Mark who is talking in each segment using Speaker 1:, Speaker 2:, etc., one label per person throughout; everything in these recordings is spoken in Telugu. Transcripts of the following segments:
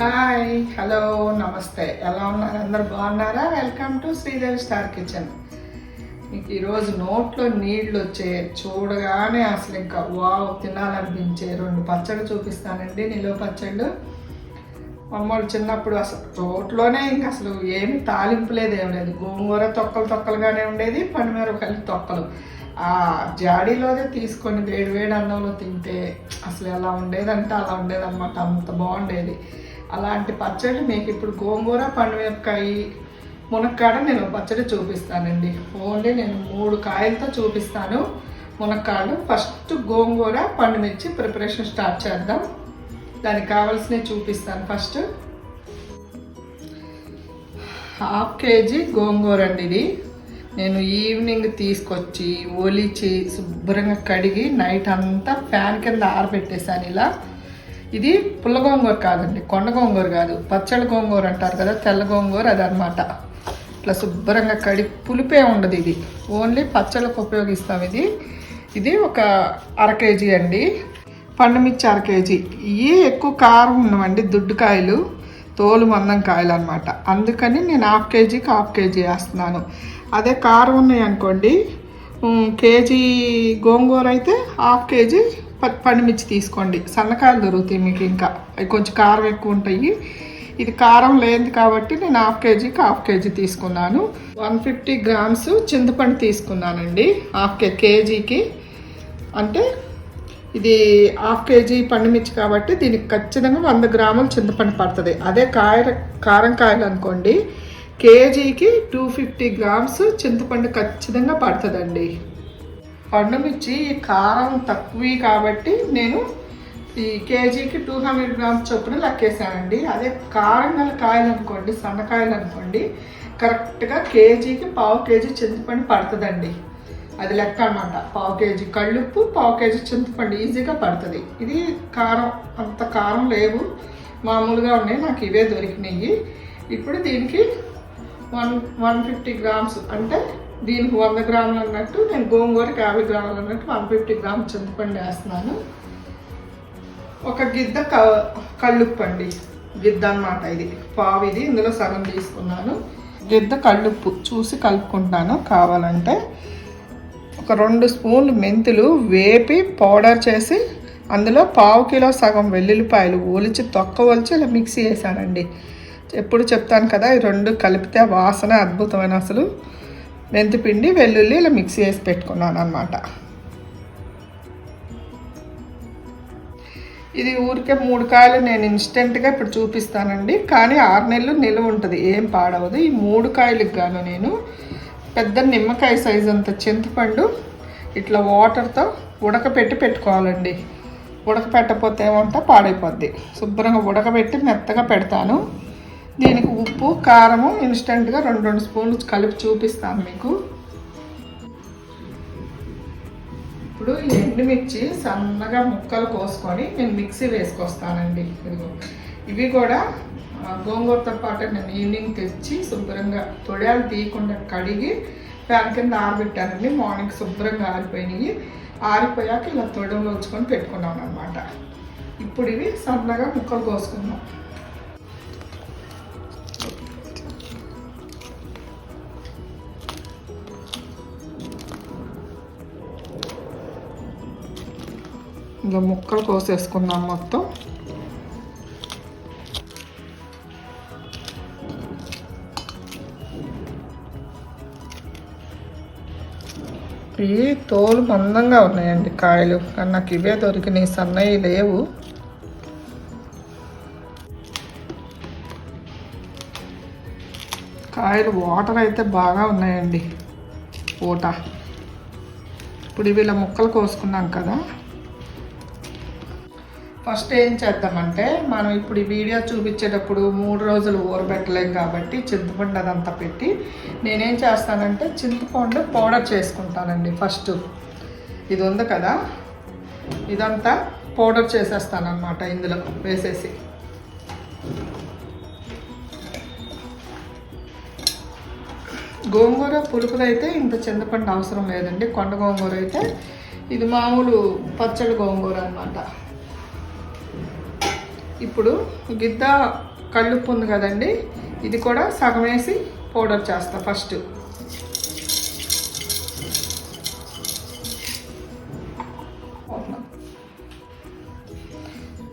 Speaker 1: హాయ్, హలో, నమస్తే. ఎలా ఉన్నారు? అందరు బాగున్నారా? Welcome to Sridevi star kitchen. మీకు ఈరోజు నోట్లో నీళ్ళు వచ్చే చూడగానే అసలు ఇంకా వావ్ తినాలనిపించే 2 పచ్చళ్ళు చూపిస్తానండి. నిలువ పచ్చళ్ళు. మమ్మల్ని చిన్నప్పుడు అసలు రోట్లోనే ఇంకా అసలు ఏమి తాలింపు లేదు, ఏం లేదు. గోంగూర తొక్కలుగానే ఉండేది, పండుమిరపకాయలు తొక్కలు. ఆ జాడీలోనే తీసుకొని వేడి వేడి అన్నంలో తింటే అసలు ఎలా ఉండేదంటే అలా ఉండేదన్నమాట. అంత బాగుండేది. అలాంటి పచ్చడి మీకు ఇప్పుడు గోంగూర, పండుమిరపకాయ, మునక్కాడ నేను పచ్చడి చూపిస్తానండి. ఓన్లీ నేను 3 కాయలతో చూపిస్తాను మునక్కాడలు. ఫస్ట్ గోంగూర, పండుమిర్చి ప్రిపరేషన్ స్టార్ట్ చేద్దాం. దానికి కావాల్సినవి చూపిస్తాను. ఫస్ట్ 1/2 కేజీ గోంగూర అండి. ఇది నేను ఈవినింగ్ తీసుకొచ్చి ఒలిచి శుభ్రంగా కడిగి నైట్ అంతా ఫ్యాన్ కింద ఆరబెట్టేసాను ఇలా. ఇది పుల్ల గోంగూర కాదండి, కొండ గోంగూర కాదు, పచ్చడి గోంగూర అంటారు కదా, తెల్ల గోంగూర అదనమాట. ఇట్లా శుభ్రంగా కడిగి పులిపే ఉండదు. ఇది ఓన్లీ పచ్చళ్ళకు ఉపయోగిస్తాం. ఇది ఒక 1/2 కేజీ అండి. పండుమిర్చి 1/2 కేజీ. ఇవి ఎక్కువ కారం ఉన్నవండి, దుడ్డుకాయలు, తోలు మందం కాయలు అనమాట. అందుకని నేను 1/2 కేజీకి 1/2 కేజీ వేస్తున్నాను. అదే కారం ఉన్నాయి అనుకోండి, కేజీ గోంగూర అయితే 1/2 కేజీ పండుమిర్చి తీసుకోండి. సన్నకాయలు దొరుకుతాయి మీకు, ఇంకా అవి కొంచెం కారం ఎక్కువ ఉంటాయి. ఇది కారం లేదు కాబట్టి నేను 1/2 కేజీకి 1/2 కేజీ తీసుకున్నాను. 150 గ్రామ్స్ చింతపండు తీసుకున్నానండి 1/2 కేజీకి. అంటే ఇది 1/2 కేజీ పండుమిర్చి కాబట్టి దీనికి ఖచ్చితంగా 100 గ్రాములు చింతపండు పడుతుంది. అదే కారం కాయలు అనుకోండి, కేజీకి 250 గ్రామ్స్ చింతపండు ఖచ్చితంగా పడుతుందండి. పండుమిర్చి కారం తక్కువ కాబట్టి నేను ఈ కేజీకి 200 గ్రామ్స్ చొప్పున లెక్కేసానండి. అదే కారం గల కాయలు అనుకోండి, సన్నకాయలు అనుకోండి, కరెక్ట్గా కేజీకి 1/2 కేజీ చింతపండు పడుతుందండి. అది లెక్క అనమాట. 1/2 కేజీ కళ్ళుప్పు, 1/2 కేజీ చింతపండు ఈజీగా పడుతుంది. ఇది కారం అంత కారం లేవు, మామూలుగా ఉన్నాయి, నాకు ఇవే దొరికినాయి. ఇప్పుడు దీనికి 150 గ్రామ్స్ అంటే దీనికి 100 గ్రాములు అన్నట్టు, నేను గోంగూరకి 50 గ్రాములు అన్నట్టు 150 గ్రామ్స్ చింతపండు వేస్తున్నాను. ఒక గిద్ద కళ్ళుప్పు అండి, గిద్ద అనమాట. ఇది పావు, ఇది ఇందులో సగం తీసుకున్నాను. గిద్ద కళ్ళుప్పు చూసి కలుపుకుంటాను. కావాలంటే ఒక 2 స్పూన్లు మెంతులు వేపి పౌడర్ చేసి అందులో 1/2 కిలో సగం వెల్లుల్లిపాయలు ఒలిచి తొక్క ఒలిచి ఇలా మిక్సీ వేసానండి. ఎప్పుడు చెప్తాను కదా, ఈ 2 కలిపితే వాసన అద్భుతమైన. అసలు మెంతిపిండి, వెల్లుల్లి ఇలా మిక్సీ వేసి పెట్టుకున్నాను అనమాట. ఇది ఊరికే 3 కాయలు నేను ఇన్స్టెంట్గా ఇప్పుడు చూపిస్తానండి, కానీ 6 నెలలు నిలువ ఉంటుంది, ఏం పాడవదు. ఈ 3 కాయలకు గాను నేను పెద్ద నిమ్మకాయ సైజు అంత చింతపండు ఇట్లా వాటర్తో ఉడకపెట్టి పెట్టుకోవాలండి. ఉడకపెట్టకపోతే ఏమంటే పాడైపోద్ది. శుభ్రంగా ఉడకబెట్టి మెత్తగా పెడతాను. దీనికి ఉప్పు, కారము ఇన్స్టెంట్గా 2 స్పూన్లు కలిపి చూపిస్తాను మీకు. ఇప్పుడు ఎండుమిర్చి సన్నగా ముక్కలు కోసుకొని నేను మిక్సీ వేసుకొస్తానండి. ఇవి కూడా గోంగూరతో పాటు నేను ఈవినింగ్ తెచ్చి శుభ్రంగా తొడాలు తీయకుండా కడిగి ఫ్యాన్ కింద ఆరబెట్టానండి. మార్నింగ్ శుభ్రంగా ఆరిపోయినాయి. ఆరిపోయాక ఇలా తొడలు వచ్చుకొని పెట్టుకున్నాను అనమాట. ఇప్పుడు ఇవి సన్నగా ముక్కలు కోసుకున్నాం. ఇంకా ముక్కలు కోసేసుకున్నాం మొత్తం. ఇవి తోలు మందంగా ఉన్నాయండి కాయలు, కానీ నాకు ఇవే దొరికినాయి, సన్నవి లేవు. కాయలు వాటర్ అయితే బాగా ఉన్నాయండి, పూట. ఇప్పుడు ఇవి ఇలా ముక్కలు కోసుకున్నాం కదా, ఫస్ట్ ఏం చేద్దామంటే, మనం ఇప్పుడు ఈ వీడియో చూపించేటప్పుడు 3 రోజులు ఊరబెట్టలేం కాబట్టి చింతపండు అదంతా పెట్టి నేనేం చేస్తానంటే చింతపండు పౌడర్ చేసుకుంటానండి. ఫస్ట్ ఇది ఉంది కదా, ఇదంతా పౌడర్ చేసేస్తానమాట ఇందులో వేసేసి. గోంగూర పులుపుదైతే ఇంత చింతపండు అవసరం లేదండి. కొండ గోంగూర అయితే ఇది మామూలు పచ్చడి గోంగూర అనమాట. ఇప్పుడు గిద్ద కళ్ళుప్పు ఉంది కదండి, ఇది కూడా సగం వేసి పౌడర్ చేస్తా ఫస్ట్.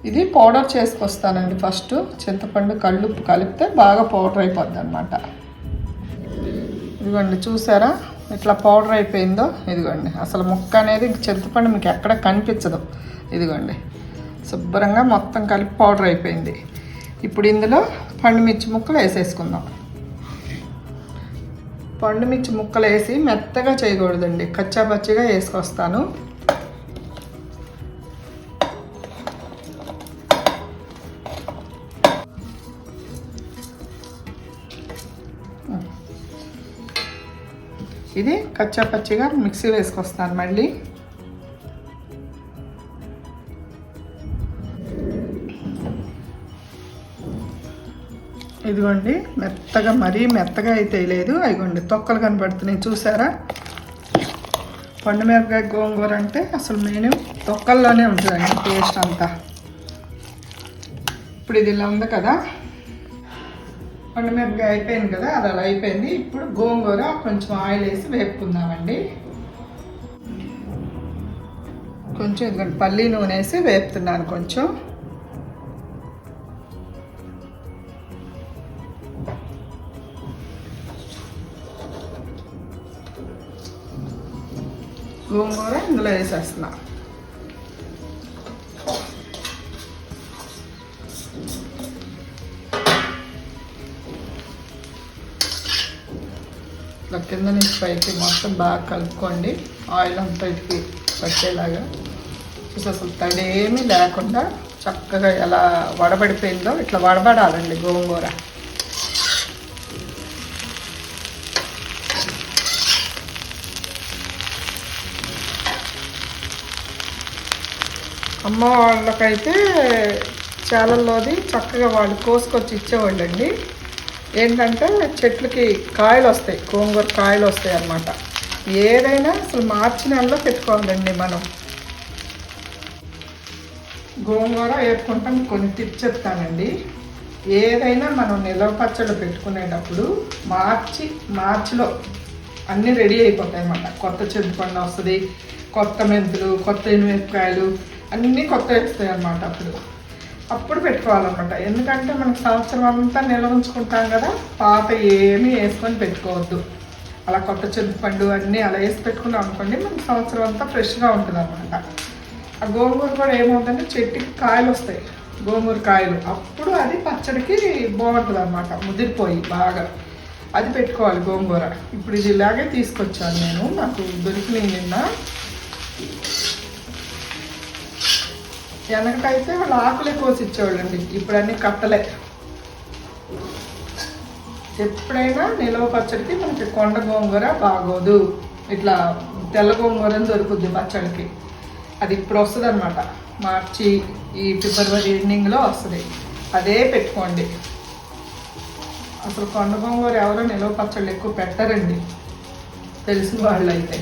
Speaker 1: ఇది పౌడర్ చేసుకొస్తానండి ఫస్ట్. చింతపండు కళ్ళుప్పు కలిపితే బాగా పౌడర్ అయిపోద్ది అనమాట. ఇదిగోండి చూసారా ఇట్లా పౌడర్ అయిపోయిందో. ఇదిగోండి అసలు ముక్క అనేది చింతపండు మీకు ఎక్కడ కనిపించదు. ఇదిగోండి శుభ్రంగా మొత్తం కలిపి పౌడర్ అయిపోయింది. ఇప్పుడు ఇందులో పండుమిర్చి ముక్కలు వేసేసుకుందాం. పండుమిర్చి ముక్కలు వేసి మెత్తగా చేయకూడదండి, కచ్చాపచ్చిగా వేసుకొస్తాను. ఇది కచ్చాపచ్చిగా మిక్సీ వేసుకొస్తాను మళ్ళీ. ఇదిగోండి మెత్తగా, మరీ మెత్తగా అయితే లేదు. ఇదిగోండి తొక్కలు కనబడుతున్నాయి చూసారా. పండుమిరపకాయ గోంగూర అంటే అసలు మెయిన్ తొక్కల్లోనే ఉంటుందండి టేస్ట్ అంతా. ఇప్పుడు ఇది ఇలా ఉంది కదా, పండుమిరపకాయ అయిపోయింది కదా, అది అలా అయిపోయింది. ఇప్పుడు గోంగూర కొంచెం ఆయిల్ వేసి వేపుకుందామండి. కొంచెం ఇదిగోండి పల్లి నూనె వేసి వేపుతున్నాను కొంచెం. గోంగూర ఇందులో వేసేస్తున్నా. ఇట్లా కింద నుంచి పైకి మొత్తం బాగా కలుపుకోండి, ఆయిల్ అంతా ఇటు పట్టేలాగా. చూసి అసలు తడి ఏమీ లేకుండా చక్కగా ఎలా వడబడిపోయిందో ఇట్లా వడబడాలండి గోంగూర. అమ్మ వాళ్ళకైతే చాలల్లోది చక్కగా వాళ్ళు కోసుకొచ్చి ఇచ్చేవాళ్ళండి. ఏంటంటే చెట్లకి కాయలు వస్తాయి, గోంగూర కాయలు వస్తాయి అన్నమాట. ఏదైనా అసలు మార్చి నెలలో పెట్టుకోవాలండి మనం. గోంగూర వేపుకుంటాం, కొన్ని టిప్స్ చెప్తానండి. ఏదైనా మనం నిలవ పచ్చళ్ళు పెట్టుకునేటప్పుడు మార్చిలో అన్నీ రెడీ అయిపోతాయి అన్నమాట. కొత్త చింతపండు వస్తుంది, కొత్త మెంతులు, కొత్త ఎనిమిరపకాయలు అన్నీ కొత్త వేస్తాయి అన్నమాట. అప్పుడు పెట్టుకోవాలన్నమాట. ఎందుకంటే మనకు సంవత్సరం అంతా నిల్వ ఉంచుకుంటాం కదా, పాత ఏమీ వేసుకొని పెట్టుకోవద్దు. అలా కొత్త చింతపండు అన్నీ అలా వేసి పెట్టుకున్నాం అనుకోండి, మనకు సంవత్సరం అంతా ఫ్రెష్గా ఉంటుంది అన్నమాట. ఆ గోంగూర కూడా ఏమవుతుందంటే చెట్టుకి కాయలు వస్తాయి, గోంగూర కాయలు. అప్పుడు అది పచ్చడికి బాగుంటుంది అన్నమాట, ముదిరిపోయి బాగా. అది పెట్టుకోవాలి గోంగూర. ఇప్పుడు ఇది ఇలాగే తీసుకొచ్చాను నేను, నాకు దొరికినాయి నిన్న. వెనకటైతే వాళ్ళు ఆకులే కోసి ఇచ్చేవాళ్ళండి, ఇప్పుడు అన్నీ కట్టలే. ఎప్పుడైనా నిలవ పచ్చడికి మనకి కొండ గోంగూర బాగోదు, ఇట్లా తెల్ల గోంగూర దొరుకుద్ది పచ్చడికి. అది ఇప్పుడు వస్తుంది అనమాట, మార్చి ఈ ఫిబ్రవరి ఎండింగ్లో వస్తుంది. అదే పెట్టుకోండి. అసలు కొండ గోంగూర ఎవరో నిలవ పచ్చళ్ళు ఎక్కువ పెట్టరండి తెలిసిన వాళ్ళు అయితే.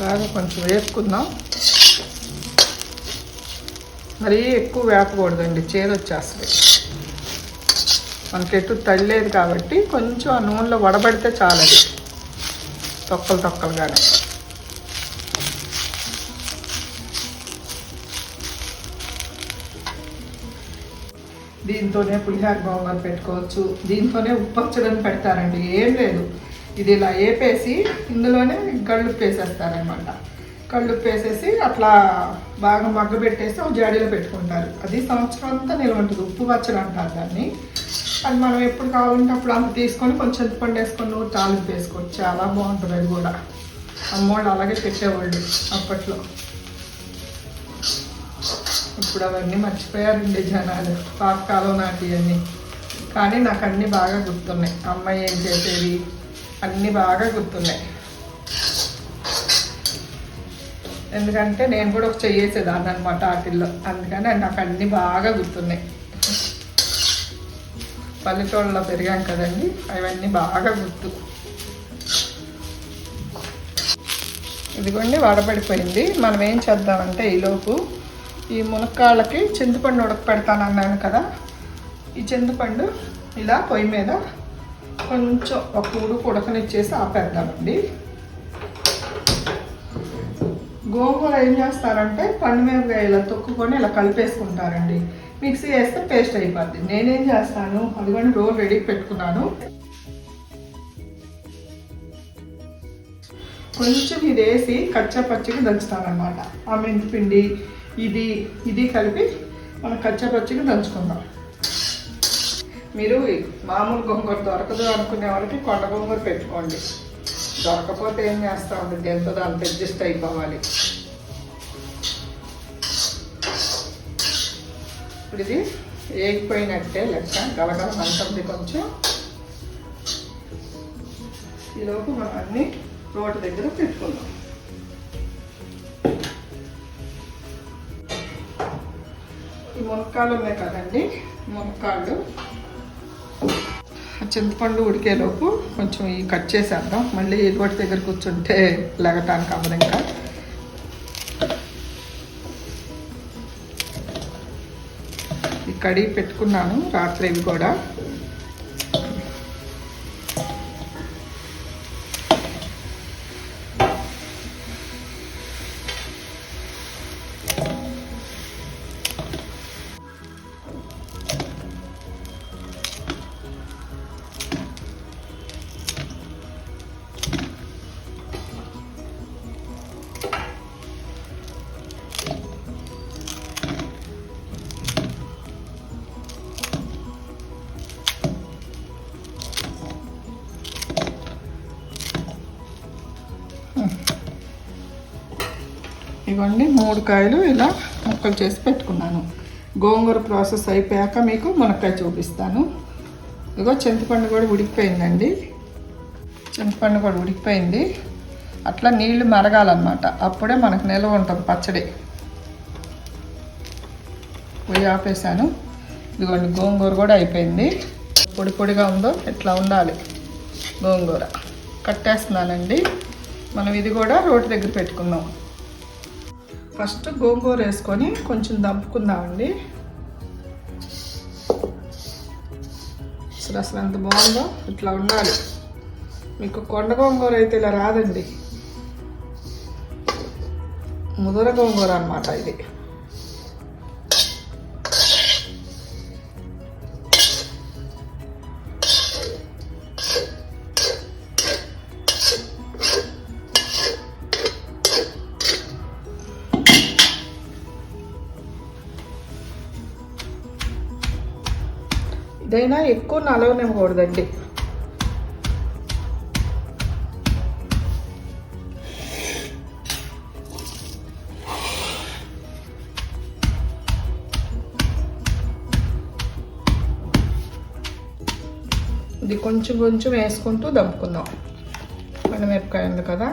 Speaker 1: బాగా కొంచెం వేపుకుందాం, మరీ ఎక్కువ వేపకూడదండి, చేదు వచ్చేస్తుంది. మనకి ఎటు తళ్ళలేదు కాబట్టి కొంచెం ఆ నూనెలో వడబడితే చాలు, అది తొక్కలుగానే. దీంతోనే పులిహార గోంగూర పెట్టుకోవచ్చు, దీంతోనే ఉప్పచ్చడని పెడతారండి. ఏం లేదు, ఇది ఇలా వేపేసి ఇందులోనే కళ్ళుప్పు వేసేస్తారనమాట. కళ్ళుప్పు వేసేసి అట్లా బాగా మగ్గబెట్టేసి ఒక జాడీలో పెట్టుకుంటారు. అది సంవత్సరం అంతా నిల్వ ఉంటుంది, ఉప్పు పచ్చడి అంటారు దాన్ని. అది మనం ఎప్పుడు కావాలంటే అప్పుడు అంత తీసుకొని కొంచెం చింతపండు వేసుకొని నూరు తాలింపు వేసుకోవచ్చు, చాలా బాగుంటుంది. అది కూడా అమ్మోళ్ళు అలాగే పెట్టేవాళ్ళు అప్పట్లో. ఇప్పుడు అవన్నీ మర్చిపోయారండి జనాలు, పాతకాలం నాటి అన్నీ. కానీ నాకు అన్నీ బాగా గుర్తున్నాయి, అమ్మాయి ఏం చేసేది అన్నీ బాగా గుర్తున్నాయి. ఎందుకంటే నేను కూడా ఒక చేసేదాన్ని అనమాట వాటిల్లో, అందుకని నాకు అన్నీ బాగా గుర్తున్నాయి. పల్లెటూళ్ళలో పెరిగాం కదండి, అవన్నీ బాగా గుర్తు. ఇదిగోండి వడబడిపోయింది. మనం ఏం చేద్దామంటే ఈలోపు ఈ మునక్కాళ్ళకి చింతపండు ఉడకపెడతాను అన్నాను కదా, ఈ చింతపండు ఇలా పొయ్యి మీద కొంచెం ఒక ఉడకనిచ్చేసి ఆపేద్దామండి. గోంగూర ఏం చేస్తారంటే పండు మిరపకాయ ఇలా తొక్కుకొని ఇలా కలిపేసుకుంటారండి. మిక్సీ వేస్తే పేస్ట్ అయిపోద్ది. నేనేం చేస్తాను, అదిగోండి రోల్ రెడీ పెట్టుకున్నాను. కొంచెం ఇది వేసి కచ్చా పచ్చిగా దంచుతానమాట. ఆ మెంతిపిండి ఇది కలిపి మనం కచ్చా పచ్చిగా దంచుకుందాం. మీరు మామూలు గోంగూర దొరకదు అనుకునే వాళ్ళకి కొండ గోంగూర పెట్టుకోండి. దొరకపోతే ఏం చేస్తూ ఉంటుంది, ఎంతో దాంతో అడ్జస్ట్ అయిపోవాలి. ఇప్పుడు ఇది వేగిపోయినట్టే లెక్క, గలగల అంటుంది కొంచెం. ఈలోపు మనం అన్నీ రోటి దగ్గర పెట్టుకుందాం. ఈ మునక్కాళ్ళు ఉన్నాయి కదండి, మునక్కాళ్ళు చింతపండు ఉడికేలోపు కొంచెం ఈ కట్ చేసేద్దాం. మళ్ళీ రోటి దగ్గర కూర్చుంటే లెగటానికి అవ్వదు. ఇంకా ఈ కడిగి పెట్టుకున్నాను రాత్రి, ఇవి కూడా ఇవన్నీ 3 కాయలు ఇలా ముక్కలు చేసి పెట్టుకున్నాను. గోంగూర ప్రాసెస్ అయిపోయాక మీకు మునక్కాయ చూపిస్తాను. ఇదిగో చింతపండు కూడా ఉడికిపోయిందండి. చింతపండు కూడా ఉడికిపోయింది. అట్లా నీళ్లు మరగాలన్నమాట, అప్పుడే మనకు నిల్వ ఉంటుంది పచ్చడి. పొయ్యి ఆపేసాను. ఇదిగోండి గోంగూర కూడా అయిపోయింది. పొడి పొడిగా ఉందో ఎట్లా ఉండాలి గోంగూర. కట్టేస్తున్నానండి. మనం ఇది కూడా రోటి దగ్గర పెట్టుకుందాం. ఫస్ట్ గోంగూర వేసుకొని కొంచెం దంపుకుందామండి. అసలు ఎంత బాగుందో, ఇట్లా ఉండాలి. మీకు కొండ గోంగూర అయితే ఇలా రాదండి, ముదర గోంగూర అన్నమాట ఇది. ఇదైనా ఎక్కువ నలవనివ్వకూడదండి. ఇది కొంచెం కొంచెం వేసుకుంటూ దంపుకుందాం. మిరపకాయ ఉంది కదా,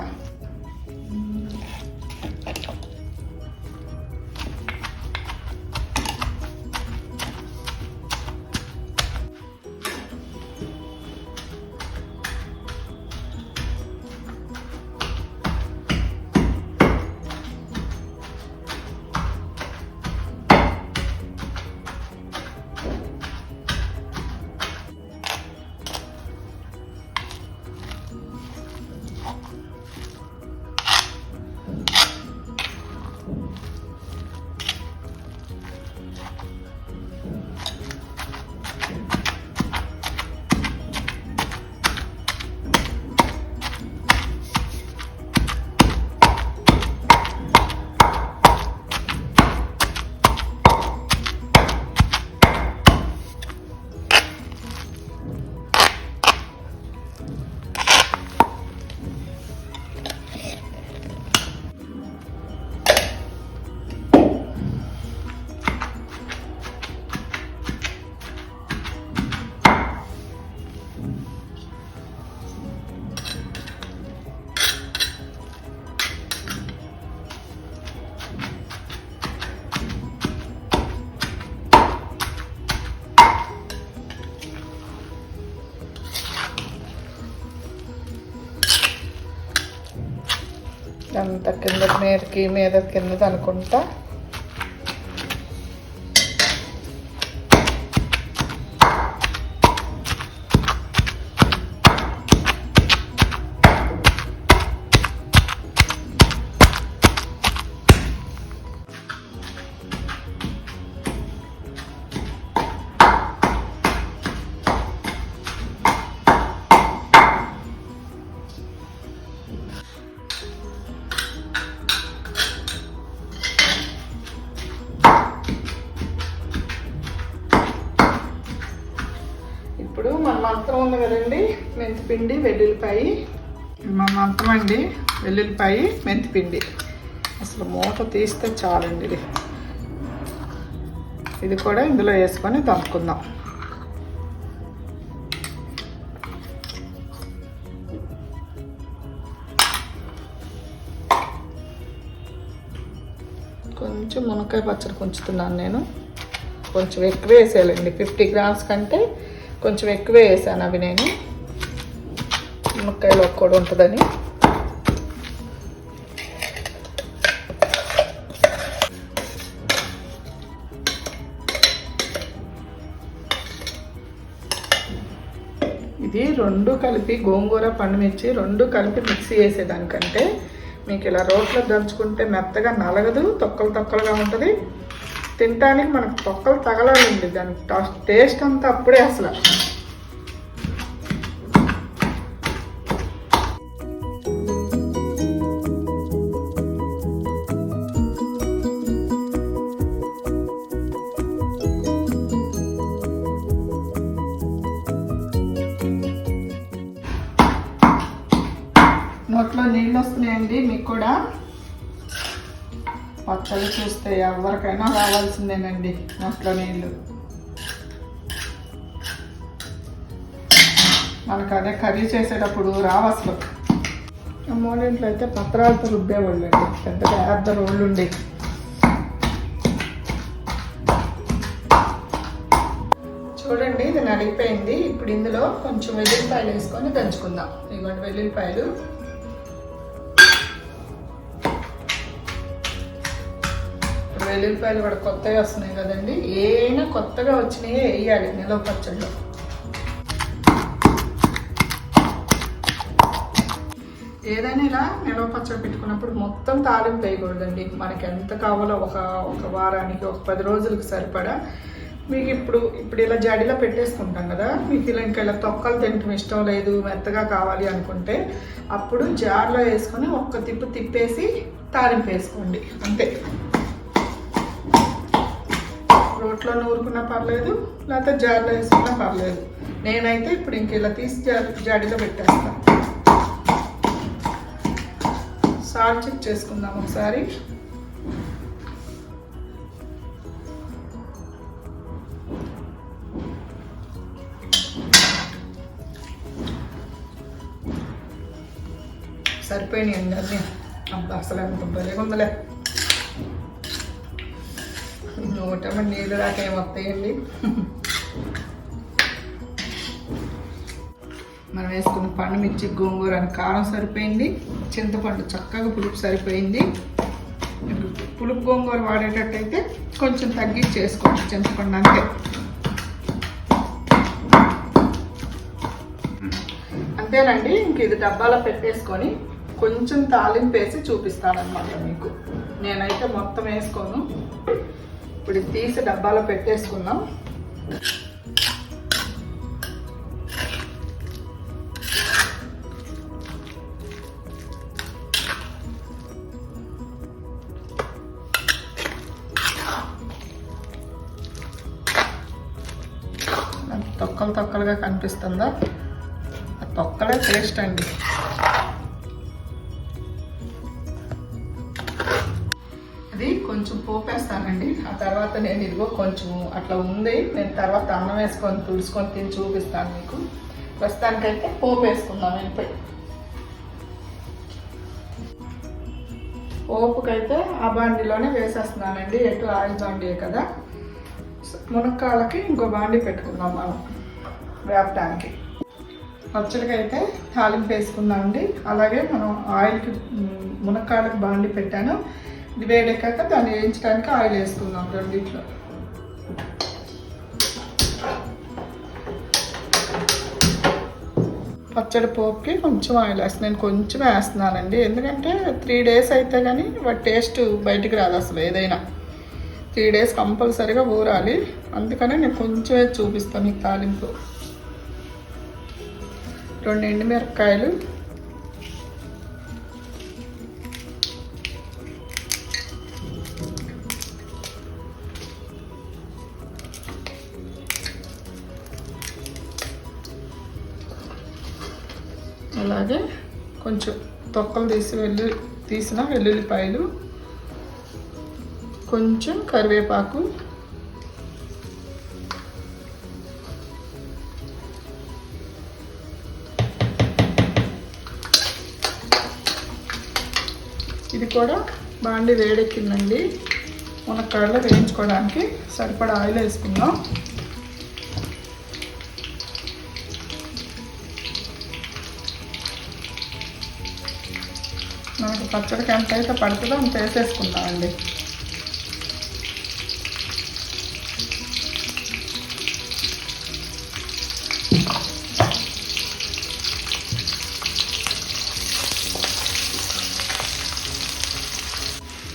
Speaker 1: అంత కిందకి మీద కిందది అనుకుంటా. ఇప్పుడు మన మంత్రం ఉంది కదండి, మెంతిపిండి వెల్లుల్లిపాయ. మన మంత్రం అండి, వెల్లుల్లిపాయ మెంతిపిండి. అసలు మూత తీస్తే చాలండి. ఇది కూడా ఇందులో వేసుకొని దంపుకుందాం. కొంచెం మునక్కాయ పచ్చడి కొంచుతున్నాను నేను. కొంచెం ఎక్కువ వేసేయాలండి, 50 గ్రామ్స్ కంటే కొంచెం ఎక్కువ వేసాను అవి నేను. మునక్కాయలో కూడా ఉంటుందని. ఇది రెండు కలిపి, గోంగూర పండుమిర్చి రెండు కలిపి మిక్సీ వేసేదానికంటే మీకు ఇలా రోట్లో దంచుకుంటే మెత్తగా నలగదు, తొక్కలు తొక్కలుగా ఉంటుంది. తినటానికి మనకు తొక్కలు తగలాలండి, దాని టేస్ట్ అంతా అప్పుడే అసలు. నోట్లో నీళ్ళు వస్తున్నాయండి మీకు కూడా. పచ్చళ్ళు చూస్తే ఎవరికైనా రావాల్సిందేనండి నోట్లో నీళ్ళు. మనకు అదే కర్రీ చేసేటప్పుడు రావసలు. అమ్మోళ్ళింట్లో అయితే పత్రాలతో రుబ్బేవాళ్ళు అండి, పెద్ద పెద్ద రోళ్ళు ఉండే. చూడండి ఇది నలిగిపోయింది. ఇప్పుడు ఇందులో కొంచెం వెల్లుల్లిపాయలు వేసుకొని దంచుకుందాం. ఇదిగోండి వెల్లుల్లిపాయలు. వెల్లుల్లిపాయలు కూడా కొత్తగా వస్తున్నాయి కదండి, ఏమైనా కొత్తగా వచ్చినాయే వేయాలి నిలవ పచ్చడిలో. ఏదైనా ఇలా నిలవ పచ్చడి పెట్టుకున్నప్పుడు మొత్తం తాలింపు వేయకూడదండి. మనకి ఎంత కావాలో ఒక వారానికి, ఒక 10 రోజులకు సరిపడా. మీకు ఇప్పుడు ఇలా జడిలో పెట్టేసుకుంటాం కదా, మీకు ఇలా తొక్కలు తినటం ఇష్టం లేదు, మెత్తగా కావాలి అనుకుంటే అప్పుడు జార్లో వేసుకొని ఒక్క తిప్పు తిప్పేసి తాలింపు వేసుకోండి అంతే. రోట్లో నూరుకున్నా పర్లేదు, లేకపోతే జార్లో వేసుకున్నా పర్లేదు. నేనైతే ఇప్పుడు ఇలా తీసి జాడీలో పెట్టేస్తాను. సాల్ట్ చెక్ చేసుకుందాం ఒకసారి. సరిపోయినాయండి అన్నీ. అబ్బా అసలు ఎంత భలేగా ఉందలే. నోటమ నీళ్ళు దాకా ఏమొస్తాయండి. మనం వేసుకున్న పండుమిర్చి, గోంగూర కారం సరిపోయింది. చింతపండు చక్కగా పులుపు సరిపోయింది. పులుపు గోంగూర వాడేటట్టయితే కొంచెం తగ్గించి చేసుకోండి చింతపండు అంతే. అంతేనండి. ఇంక ఇది డబ్బాలో పెట్టేసుకొని కొంచెం తాలింపు వేసి చూపిస్తానన్నమాట మీకు. నేనైతే మొత్తం వేసుకోను. ఇప్పుడు తీసి డబ్బాలో పెట్టేసుకుందాం. తొక్కలుగా కనిపిస్తుందా? ఆ తొక్కలే టేస్ట్ అండి. అది కొంచెం పోపేస్తానండి. ఆ తర్వాత నేను ఇదిగో కొంచెం అట్లా ఉంది, నేను తర్వాత అన్నం వేసుకొని తుడుచుకొని తిని చూపిస్తాను మీకు. ప్రస్తుతానికైతే పోపు వేసుకుందాం. వెళ్ళిపోయి పోపుకైతే ఆ బాండీలోనే వేసేస్తున్నానండి. ఎటు ఆయిల్ బాండీ కదా. మునక్కాళ్ళకి ఇంకో బాండీ పెట్టుకుందాం మనం వేపడానికి. పచ్చడికి అయితే తాలింపు వేసుకుందామండి. అలాగే మనం ఆయిల్కి మునక్కాడకు బాండి పెట్టాను. ఇది వేడెక్కాక దాన్ని వేయించడానికి ఆయిల్ వేసుకుందాం రెండిట్లో. పచ్చడి పోపుకి కొంచెం ఆయిల్ వేస్తాను. నేను కొంచెం వేస్తున్నానండి, ఎందుకంటే 3 days అయితే కానీ వాటి టేస్ట్ బయటికి రాదు అసలు. ఏదైనా 3 days కంపల్సరీగా ఊరాలి. అందుకనే నేను కొంచెమే చూపిస్తాను మీకు తాలింపు. 2 ఎండుమిరపకాయలు, అలాగే కొంచెం తొక్కలు తీసిన వెల్లుల్లిపాయలు, కొంచెం కరివేపాకు, ఇది కూడా బాండి వేడెక్కిందండి. మునక్కాడలో వేయించుకోవడానికి సరిపడా ఆయిల్ వేసుకుందాం. మనకు పచ్చడికి ఎంత అయితే పడుతుందో అంత వేసేసుకుందామండి.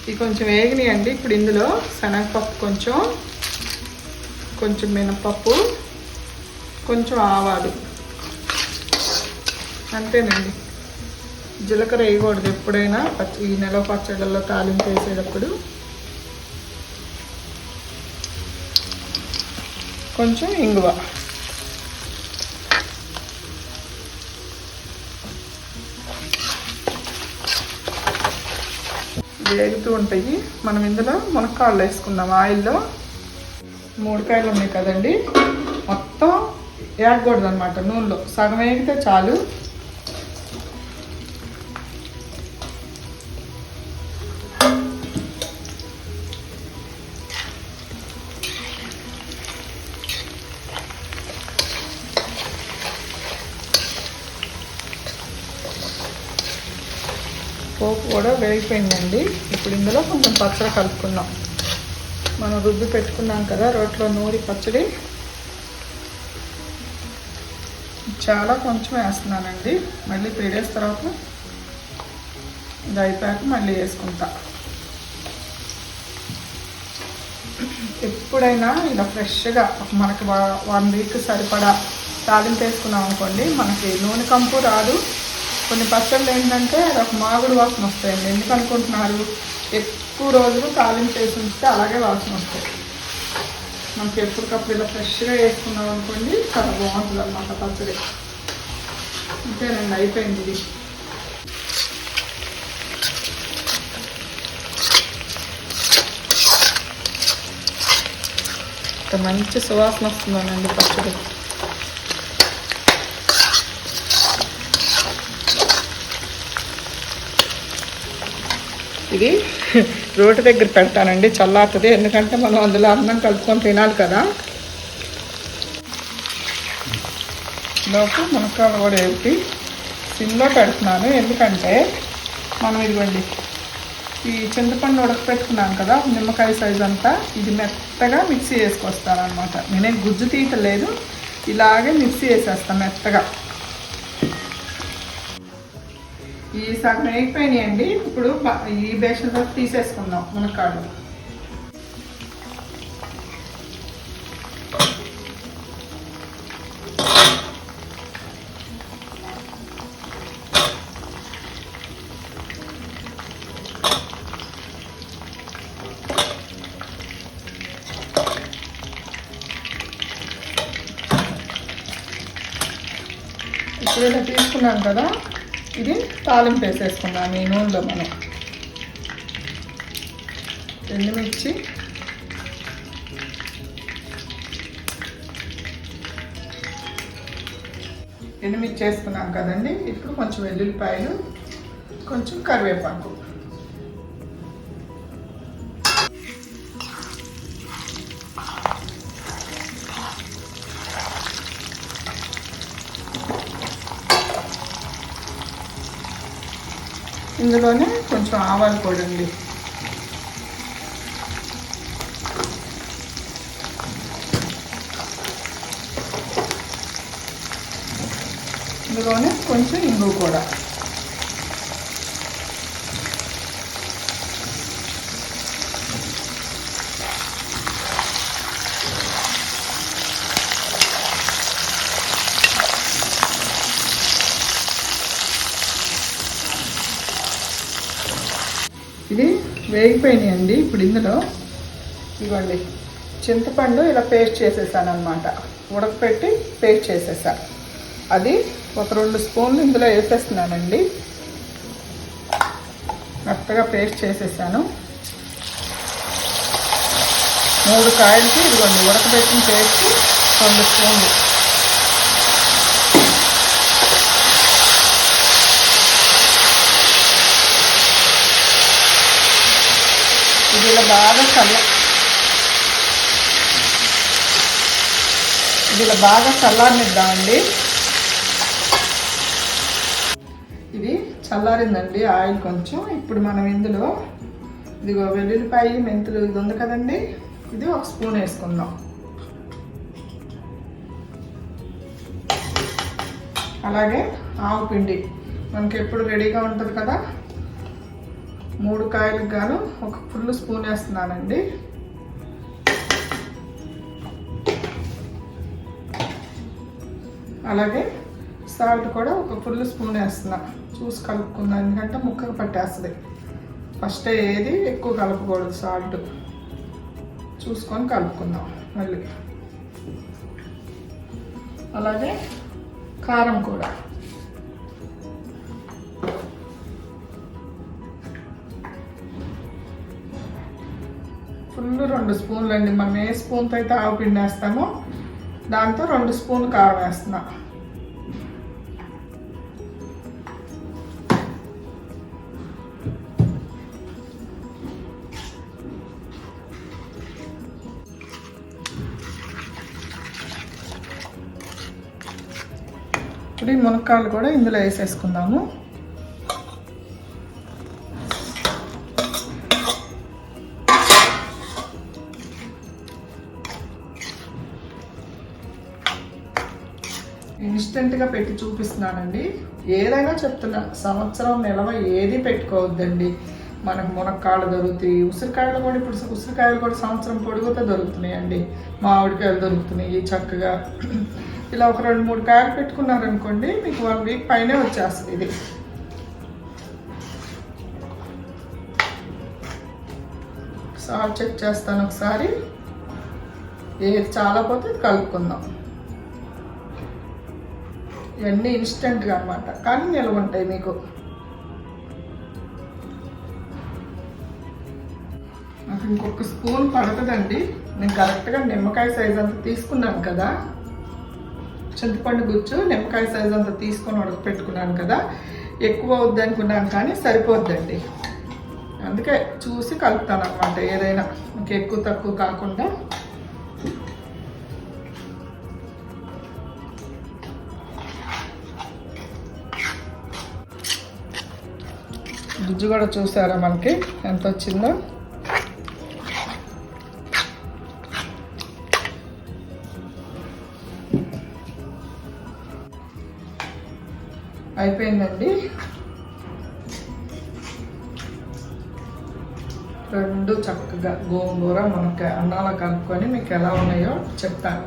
Speaker 1: ఇది కొంచెం వేగినాయండి. ఇప్పుడు ఇందులో శనగపప్పు కొంచెం మినపప్పు, కొంచెం ఆవాలు, అంతేనండి. జీలకర్ర వేయకూడదు ఎప్పుడైనా ఈ నెల పచ్చళ్ళల్లో తాలింపు వేసేటప్పుడు. కొంచెం ఇంగువ, వేగుతూ ఉంటాయి. మనం ఇందులో మునక్కాడలు వేసుకుందాం ఆయిల్లో. 3 కాయలు ఉన్నాయి కదండి, మొత్తం వేగకూడదు అనమాట. నూనెలో సగం వేగితే చాలు. పోపు కూడా వేగిపోయిందండి. ఇప్పుడు ఇందులో కొంచెం పచ్చడి కలుపుకుందాం. మనం రుబ్బి పెట్టుకున్నాం కదా రోట్లో నూరి పచ్చడి, చాలా కొంచెం వేస్తున్నానండి. మళ్ళీ 3 days తర్వాత ఇది అయిపోయాక మళ్ళీ వేసుకుంటా. ఎప్పుడైనా ఇలా ఫ్రెష్గా మనకి 1 week సరిపడా తాలింపు వేసుకున్నాం అనుకోండి, మనకి నూనె కంపు రాదు. కొన్ని పచ్చళ్ళు ఏంటంటే ఒక మాగుడు వాసన వస్తాయండి. ఎందుకు అనుకుంటున్నారు? ఎక్కువ రోజులు తాలింపు వేసి ఉంచితే అలాగే వాసన వస్తాయి. మనకి ఎప్పటికప్పుడు ఇలా ఫ్రెష్గా వేసుకున్నాం అనుకోండి, చాలా బాగుంటుంది అన్నమాట పచ్చడి. అంతేనండి, అయిపోయింది ఇది. మంచి సువాసన వస్తుందనండి పచ్చడి. ఇది రోటి దగ్గర పెడతానండి, చల్లారుతుంది. ఎందుకంటే మనం అందులో అన్నం కలుపుకొని తినాలి కదా. లోపు మునక్కాయలు కూడా వేసి సిమ్లో పెడుతున్నాను. ఎందుకంటే మనం ఇదిగోండి ఈ చింతపండు ఉడకపెట్టుకున్నాం కదా, నిమ్మకాయ సైజ్ అంతా, ఇది మెత్తగా మిక్సీ వేసుకొస్తాను అనమాట. నేనేం గుజ్జు తీయటలేదు, ఇలాగే మిక్సీ వేసేస్తాను మెత్తగా. ఈ సగం వేగిపోయినాయండి. ఇప్పుడు ఈ బేషన్లో తీసేసుకుందాం మునక్కాడలు. ఇప్పుడు ఇలా తీసుకున్నాం కదా, ఇది తాలింపు వేసేసుకుందాం ఈ నూనెలో. మనం ఎండుమిర్చి, వేసుకున్నాం కదండి. ఇప్పుడు కొంచెం వెల్లుల్లిపాయలు, కొంచెం కరివేపాకు, ఇందులోనే కొంచెం ఆవాలు పొడి అండి. ఇందులోనే కొంచెం ఇంగు కూడా. ఇది వేగిపోయినాయండి. ఇప్పుడు ఇందులో ఇవ్వండి చింతపండు ఇలా పేస్ట్ చేసేసాను అనమాట. ఉడకపెట్టి పేస్ట్ చేసేసా. అది ఒక 2 స్పూన్లు ఇందులో వేసేస్తున్నానండి. మెత్తగా పేస్ట్ చేసేసాను. 3 కాయలకి ఇదిగోండి ఉడకబెట్టిన పేస్ట్ 2 స్పూన్లు. ఇది ఇలా బాగా చల్లారనిద్దామండి. ఇది చల్లారిందండి ఆయిల్ కొంచెం. ఇప్పుడు మనం ఇందులో ఇదిగో వెల్లుల్లిపాయ మెంతులు ఇది ఉంది కదండి, ఇది 1 స్పూన్ వేసుకుందాం. అలాగే ఆవు పిండి మనకి ఎప్పుడు రెడీగా ఉంటుంది కదా. 3 కాయలకు గాను 1 ఫుల్ స్పూన్ వేస్తున్నానండి. అలాగే సాల్ట్ కూడా 1 ఫుల్ స్పూన్ వేస్తున్నా. చూసి కలుపుకుందాం, ఎందుకంటే ముక్కకు పట్టేస్తుంది. ఫస్ట్ ఏది ఎక్కువ కలపకూడదు, సాల్ట్ చూసుకొని కలుపుకుందాం మళ్ళీ. అలాగే కారం కూడా ఫుల్ 2 స్పూన్లు అండి. మనం ఏ స్పూన్తో అయితే ఆవు పిండి వేస్తామో దాంతో 2 స్పూన్లు కారం వేస్తున్నా. ఇప్పుడు ఈ మునక్కాయలు కూడా ఇందులో వేసేసుకుందాము. ఇన్స్టెంట్గా పెట్టి చూపిస్తున్నానండి. ఏదైనా చెప్తున్నా, సంవత్సరం నిలవ ఏది పెట్టుకోవద్దండి. మనకు మునక్కాయలు దొరుకుతాయి, ఉసిరికాయలు కూడా. ఇప్పుడు ఉసిరికాయలు కూడా సంవత్సరం పొడుగుతో దొరుకుతున్నాయండి. మామిడికాయలు దొరుకుతున్నాయి చక్కగా. ఇలా ఒక 2-3 కాయలు పెట్టుకున్నారనుకోండి, మీకు 1 వీక్ పైనే వచ్చేస్తుంది. ఇది సాల్ట్ చెక్ చేస్తాను ఒకసారి. ఏది చాలా పోతే కలుపుకుందాం. ఇవన్నీ ఇన్స్టెంట్గా అనమాట, కానీ నిల్వ ఉంటాయి మీకు. నాకు ఇంకొక స్పూన్ పడుతుందండి. నేను కరెక్ట్గా నిమ్మకాయ సైజ్ అంతా తీసుకున్నాను కదా, చింతపండు గుజ్జు నిమ్మకాయ సైజ్ అంతా తీసుకొని ఉడకపెట్టుకున్నాను కదా. ఎక్కువ అవుద్ది అనుకున్నాను కానీ సరిపోద్దండి. అందుకే చూసి కలుపుతాను అనమాట. ఏదైనా నాకు ఎక్కువ తక్కువ కాకుండా. గుజ్జు కూడా చూసారా మనకి ఎంత వచ్చిందో. అయిపోయిందండి. 2 చక్కగా గోంగూర మునక్కాయ అన్నాలో కలుపుకొని మీకు ఎలా ఉన్నాయో చెప్తాను.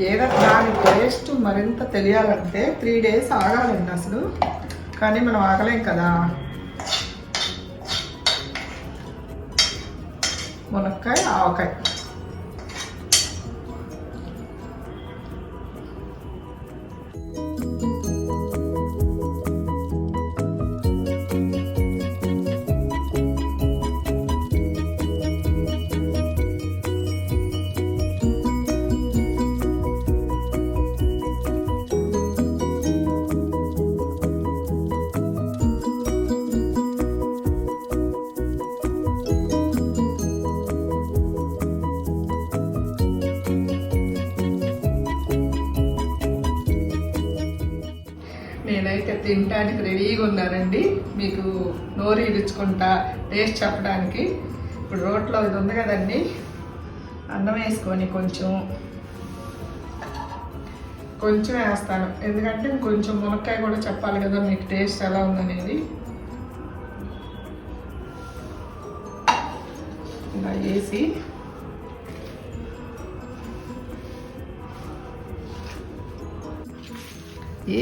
Speaker 1: ఏదైనా దాని టేస్ట్ మరింత తెలియాలంటే 3 డేస్ ఆగాలండి అసలు. కానీ మనం ఆగలేం కదా. మునక్కాయ ఆవకాయ అయితే తినడానికి రెడీగా ఉన్నారండి. మీకు నోరు ఇరుచుకుంటా టేస్ట్ చెప్పడానికి. ఇప్పుడు రోట్లో ఇది ఉంది కదండి, అన్నం వేసుకొని కొంచెం వేస్తాను, ఎందుకంటే కొంచెం మునక్కాయ కూడా చెప్పాలి కదా మీకు టేస్ట్ ఎలా ఉందనేది. ఇలా వేసి ఈ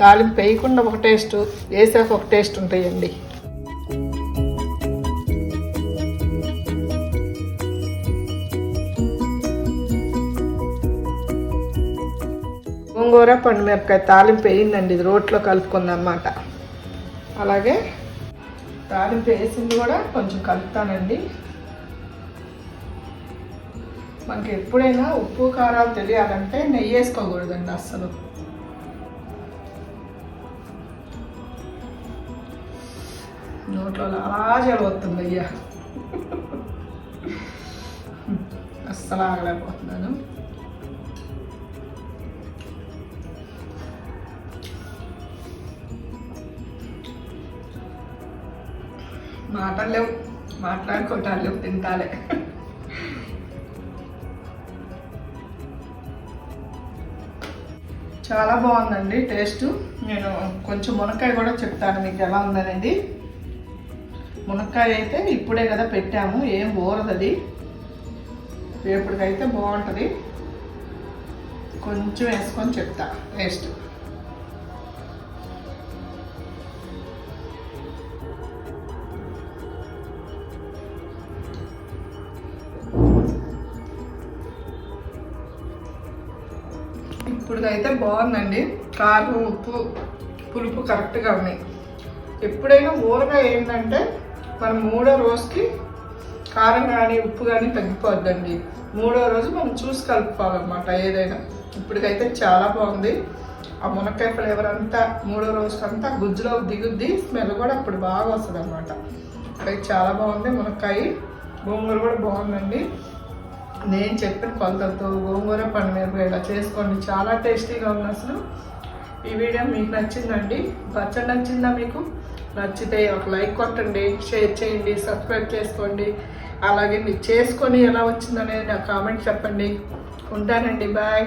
Speaker 1: తాలింపు వేయకుండా ఒక టేస్ట్, వేసాక ఒక టేస్ట్ ఉంటాయండి. గోంగూర పండుమిరపకాయ తాలింపు వేయిందండి, ఇది రోట్లో కలుపుకుందన్నమాట. అలాగే తాలింపు వేసింది కూడా కొంచెం కలుపుతానండి. మనకి ఎప్పుడైనా ఉప్పు కారాలు తెలియాలంటే నెయ్యి వేసుకోకూడదండి అస్సలు. నోట్లో అలా జలవుతుంది అయ్యా, అస్సలు ఆగలేకపోతున్నాను. మాటలు లేవు, మాట్లాడుకోవటాలు లేవు, తింటాలే. చాలా బాగుందండి టేస్ట్. నేను కొంచెం మునక్కాయ కూడా చెప్తాను మీకు ఎలా ఉందనేది. మునక్కాయ అయితే ఇప్పుడే కదా పెట్టాము, ఏం ఊరదది, రేపటికైతే బాగుంటుంది. కొంచెం వేసుకొని చెప్తా టేస్ట్. ఇప్పుడుకైతే బాగుందండి, కారం ఉప్పు పులుపు కరెక్ట్గా ఉన్నాయి. ఎప్పుడైనా ఊరగాయ ఏంటంటే మనం 3వ రోజుకి కారం కానీ ఉప్పు కానీ తగ్గిపోద్దండి. 3వ రోజు మనం చూసి కలుపుకోవాలన్నమాట ఏదైనా. ఇప్పటికైతే చాలా బాగుంది. ఆ మునక్కాయ ఫ్లేవర్ అంతా 3వ రోజుకంతా గుజ్జులో దిగుద్ది, స్మెల్ కూడా అప్పుడు బాగా వస్తుంది అన్నమాట. అది చాలా బాగుంది. మునక్కాయ గోంగూర కూడా బాగుందండి. నేను చెప్పిన కొలతలతో గోంగూర పండుమిరపకాయ ఇలా చేసుకోండి, చాలా టేస్టీగా ఉంది అసలు. ఈ వీడియో మీకు నచ్చిందండి? పచ్చడి నచ్చిందా మీకు? నచ్చితే ఒక లైక్ కొట్టండి, షేర్ చేయండి, సబ్స్క్రైబ్ చేసుకోండి. అలాగే మీరు చేసుకొని ఎలా వచ్చిందనేది నాకు కామెంట్ చెప్పండి. ఉంటానండి, బాయ్.